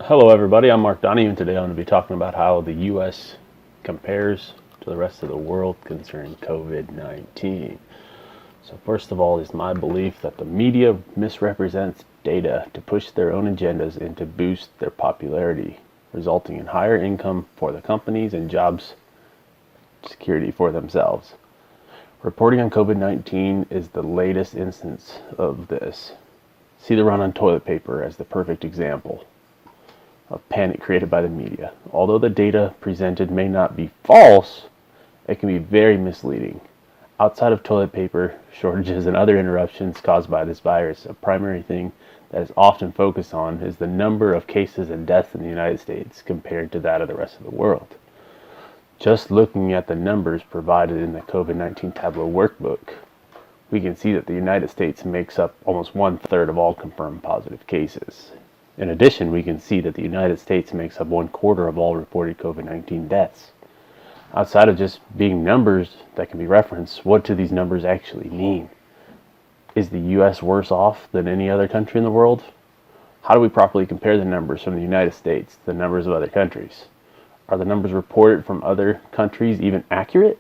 Hello everybody, I'm Mark Donahue, and today I'm going to be talking about how the U.S. compares to the rest of the world concerning COVID-19. So first of all, it's my belief that the media misrepresents data to push their own agendas and to boost their popularity, resulting in higher income for the companies and jobs security for themselves. Reporting on COVID-19 is the latest instance of this. See the run on toilet paper as the perfect example of panic created by the media. Although the data presented may not be false, it can be very misleading. Outside of toilet paper shortages and other interruptions caused by this virus, a primary thing that is often focused on is the number of cases and deaths in the United States compared to that of the rest of the world. Just looking at the numbers provided in the COVID-19 Tableau workbook, we can see that the United States makes up almost 1/3 of all confirmed positive cases. In addition, we can see that the United States makes up 1/4 of all reported COVID-19 deaths. Outside of just being numbers that can be referenced, what do these numbers actually mean? Is the U.S. worse off than any other country in the world? How do we properly compare the numbers from the United States to the numbers of other countries? Are the numbers reported from other countries even accurate?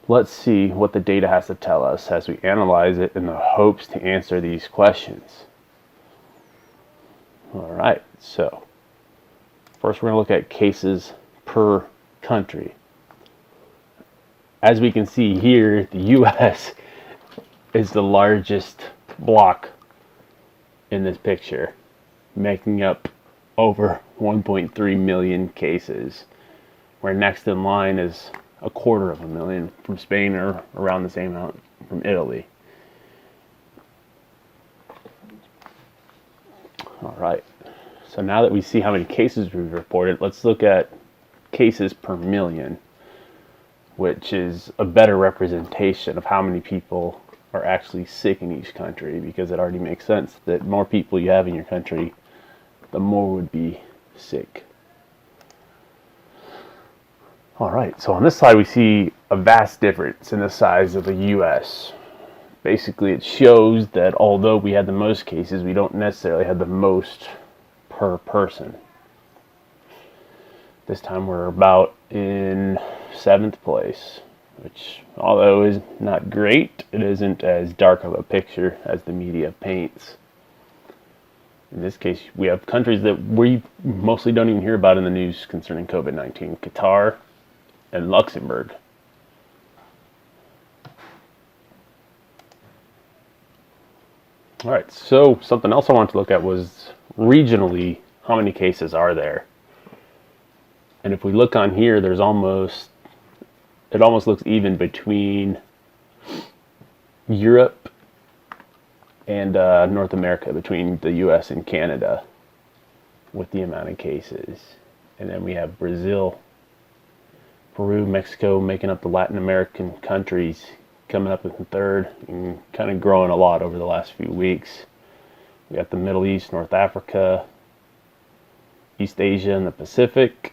Let's see what the data has to tell us as we analyze it in the hopes to answer these questions. Alright, so first we're going to look at cases per country. As we can see here, the U.S. is the largest block in this picture, making up over 1.3 million cases, where next in line is 250,000 from Spain, or around the same amount from Italy. Alright, so now that we see how many cases we've reported, let's look at cases per million, which is a better representation of how many people are actually sick in each country, because it already makes sense that more people you have in your country, the more would be sick. Alright, so on this slide we see a vast difference in the size of the U.S. Basically, it shows that although we had the most cases, we don't necessarily have the most per person. This time we're about in 7th place, which, although is not great, it isn't as dark of a picture as the media paints. In this case, we have countries that we mostly don't even hear about in the news concerning COVID-19, Qatar and Luxembourg. Alright, so something else I wanted to look at was regionally, how many cases are there? And if we look on here, it almost looks even between Europe and North America, between the US and Canada, with the amount of cases. And then we have Brazil, Peru, Mexico making up the Latin American countries, coming up in third and kind of growing a lot over the last few weeks. We got the Middle East, North Africa, East Asia, and the Pacific.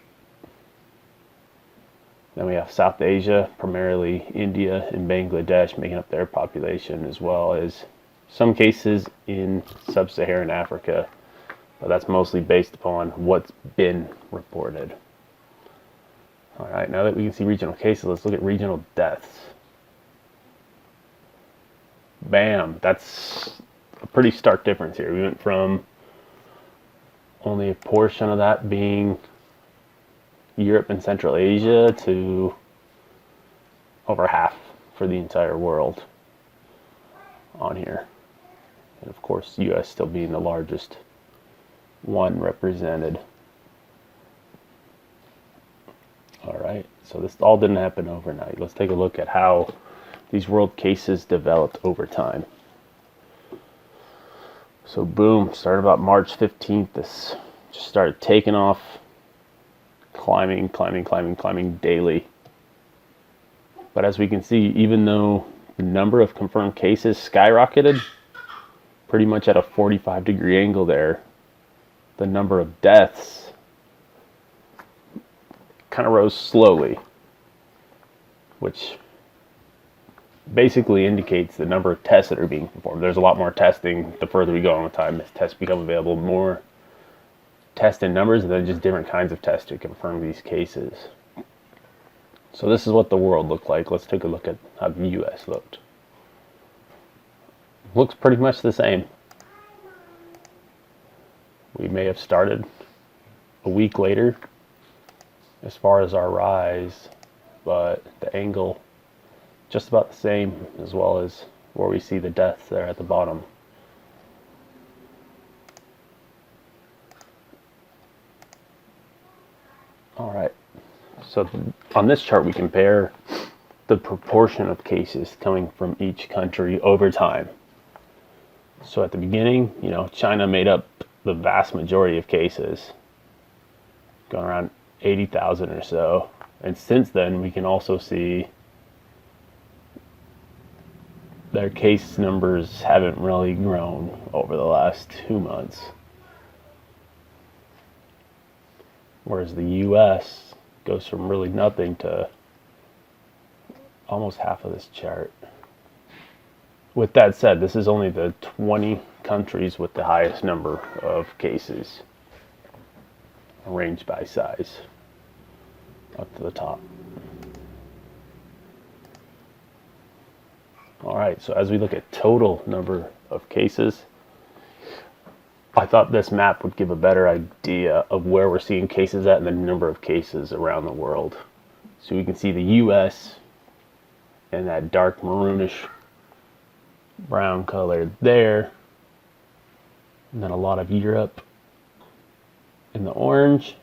Then we have South Asia, primarily India and Bangladesh making up their population, as well as some cases in sub-Saharan Africa, but that's mostly based upon what's been reported. Alright, now that we can see regional cases, let's look at regional deaths. Bam, that's a pretty stark difference here. We went from only a portion of that being Europe and Central Asia to over half for the entire world on here. And of course, US still being the largest one represented. Alright, so this all didn't happen overnight. Let's take a look at how these world cases developed over time. So boom, started about March 15th. This just started taking off, climbing daily. But as we can see, even though the number of confirmed cases skyrocketed, pretty much at a 45-degree angle there, the number of deaths kind of rose slowly, which basically indicates the number of tests that are being performed. There's a lot more testing the further we go on with time as tests become available. More test in numbers and then just different kinds of tests to confirm these cases. So this is what the world looked like. Let's take a look at how the US looked. Looks pretty much the same. We may have started a week later as far as our rise, but the angle just about the same, as well as where we see the deaths there at the bottom. All right, so on this chart we compare the proportion of cases coming from each country over time. So at the beginning, China made up the vast majority of cases, going around 80,000 or so. And since then, we can also see their case numbers haven't really grown over the last 2 months. Whereas the US goes from really nothing to almost half of this chart. With that said, this is only the 20 countries with the highest number of cases, arranged by size, up to the top. All right, so as we look at total number of cases, I thought this map would give a better idea of where we're seeing cases at and the number of cases around the world. So we can see the US in that dark maroonish brown color there, and then a lot of Europe in the orange,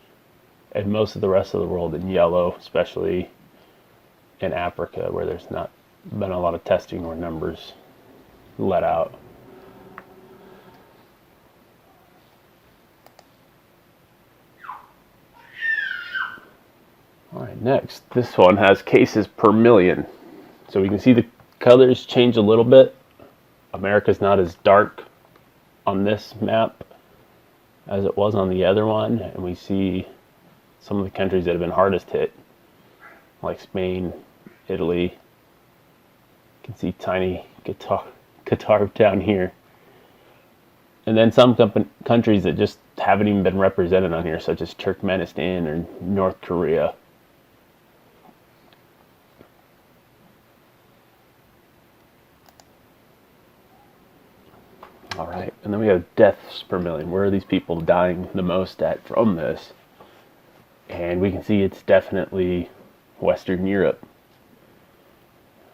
and most of the rest of the world in yellow, especially in Africa, where there's not been a lot of testing or numbers let out. All right, next, this one has cases per million. So we can see the colors change a little bit. America's not as dark on this map as it was on the other one, and we see some of the countries that have been hardest hit, like Spain, Italy. You can see tiny Qatar down here. And then some countries that just haven't even been represented on here, such as Turkmenistan or North Korea. All right, and then we have deaths per million. Where are these people dying the most at from this? And we can see it's definitely Western Europe,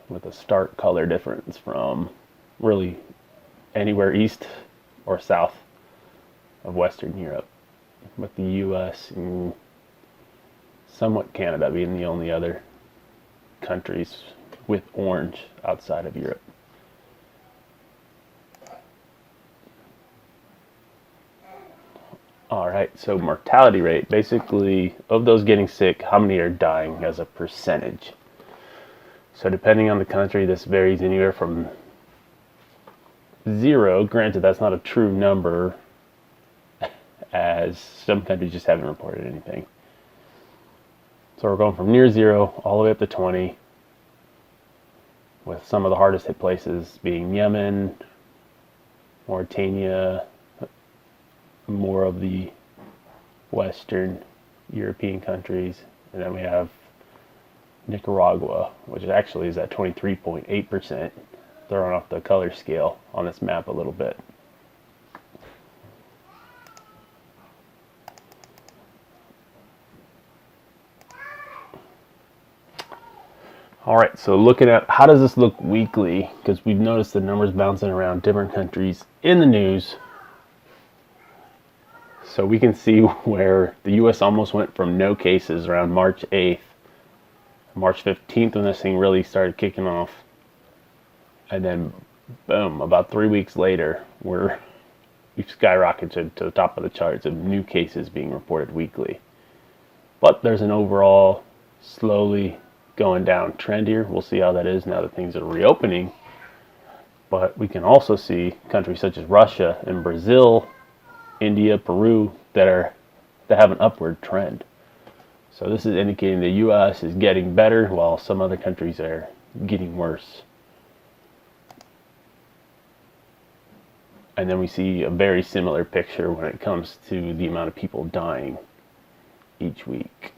with a stark color difference from really anywhere east or south of Western Europe, with the US and somewhat Canada being the only other countries with orange outside of Europe. All right, so mortality rate, basically of those getting sick, how many are dying as a percentage? So depending on the country, this varies anywhere from 0, granted that's not a true number, as some countries just haven't reported anything. So we're going from near 0 all the way up to 20, with some of the hardest hit places being Yemen, Mauritania, more of the Western European countries, and then we have Nicaragua, which actually is at 23.8%, throwing off the color scale on this map a little bit. All right, so looking at how does this look weekly, because we've noticed the numbers bouncing around different countries in the news. So we can see where the US almost went from no cases around March 8th, March 15th when this thing really started kicking off. And then, boom, about 3 weeks later, we've skyrocketed to the top of the charts of new cases being reported weekly. But there's an overall slowly going down trend here. We'll see how that is now that things are reopening. But we can also see countries such as Russia and Brazil, India, Peru that have an upward trend. So this is indicating the US is getting better while some other countries are getting worse. And then we see a very similar picture when it comes to the amount of people dying each week.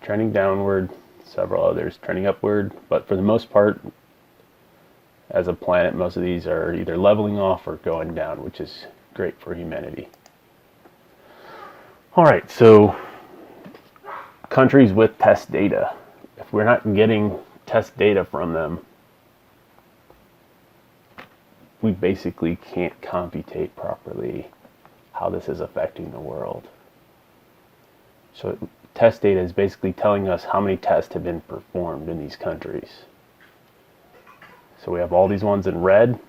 Trending downward, several others trending upward, but for the most part, as a planet, most of these are either leveling off or going down, which is great for humanity. All right, so countries with test data. If we're not getting test data from them, we basically can't computate properly how this is affecting the world. So test data is basically telling us how many tests have been performed in these countries. So we have all these ones in red.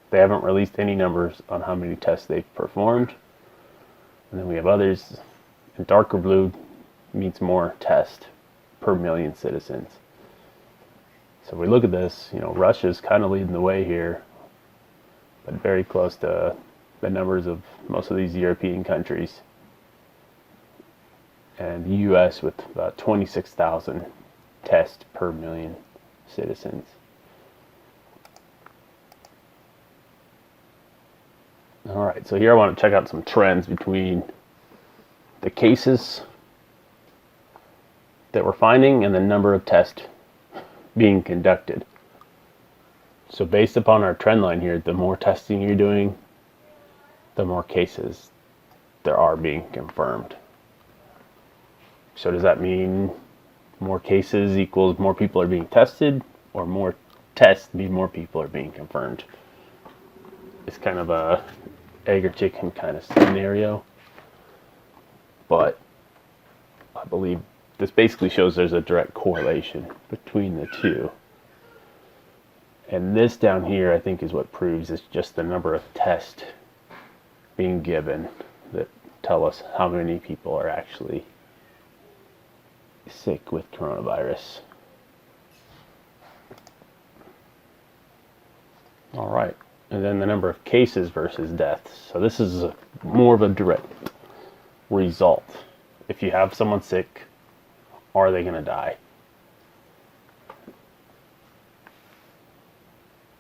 They haven't released any numbers on how many tests they've performed. And then we have others in darker blue, means more tests per million citizens. So if we look at this, Russia's kind of leading the way here, but very close to the numbers of most of these European countries. And the US with about 26,000 tests per million citizens. All right, so here I want to check out some trends between the cases that we're finding and the number of tests being conducted. So based upon our trend line here, the more testing you're doing, the more cases there are being confirmed. So does that mean more cases equals more people are being tested, or more tests mean more people are being confirmed? It's kind of a egg or chicken kind of scenario, but I believe this basically shows there's a direct correlation between the two. And this down here, I think, is what proves it's just the number of tests being given that tell us how many people are actually sick with coronavirus. All right, and then the number of cases versus deaths. So this is more of a direct result. If you have someone sick, are they going to die?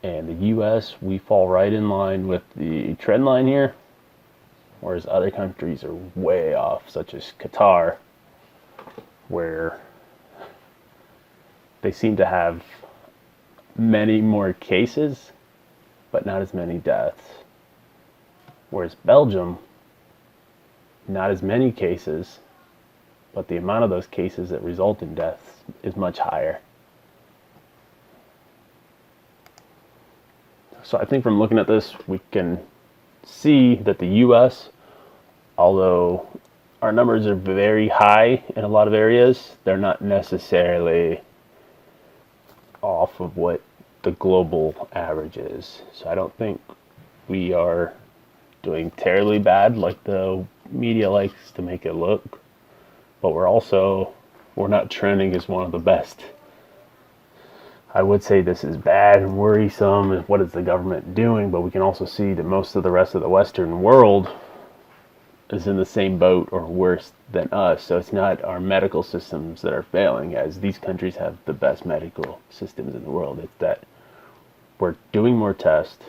And the US, we fall right in line with the trend line here, whereas other countries are way off, such as Qatar, where they seem to have many more cases, but not as many deaths. Whereas Belgium, not as many cases, but the amount of those cases that result in deaths is much higher. So I think from looking at this, we can see that the US, although our numbers are very high in a lot of areas, they're not necessarily off of what the global average is. So I don't think we are doing terribly bad like the media likes to make it look, but we're not trending as one of the best. I would say this is bad and worrisome, and what is the government doing, but we can also see that most of the rest of the Western world is in the same boat or worse than us. So it's not our medical systems that are failing, as these countries have the best medical systems in the world. It's that we're doing more tests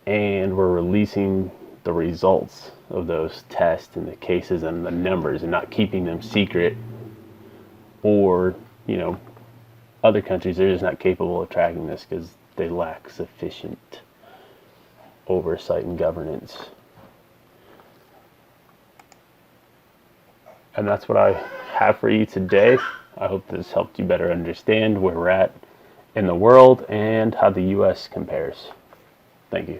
and we're releasing the results of those tests and the cases and the numbers and not keeping them secret, or other countries are just not capable of tracking this because they lack sufficient oversight and governance. And that's what I have for you today. I hope this helped you better understand where we're at in the world and how the US compares. Thank you.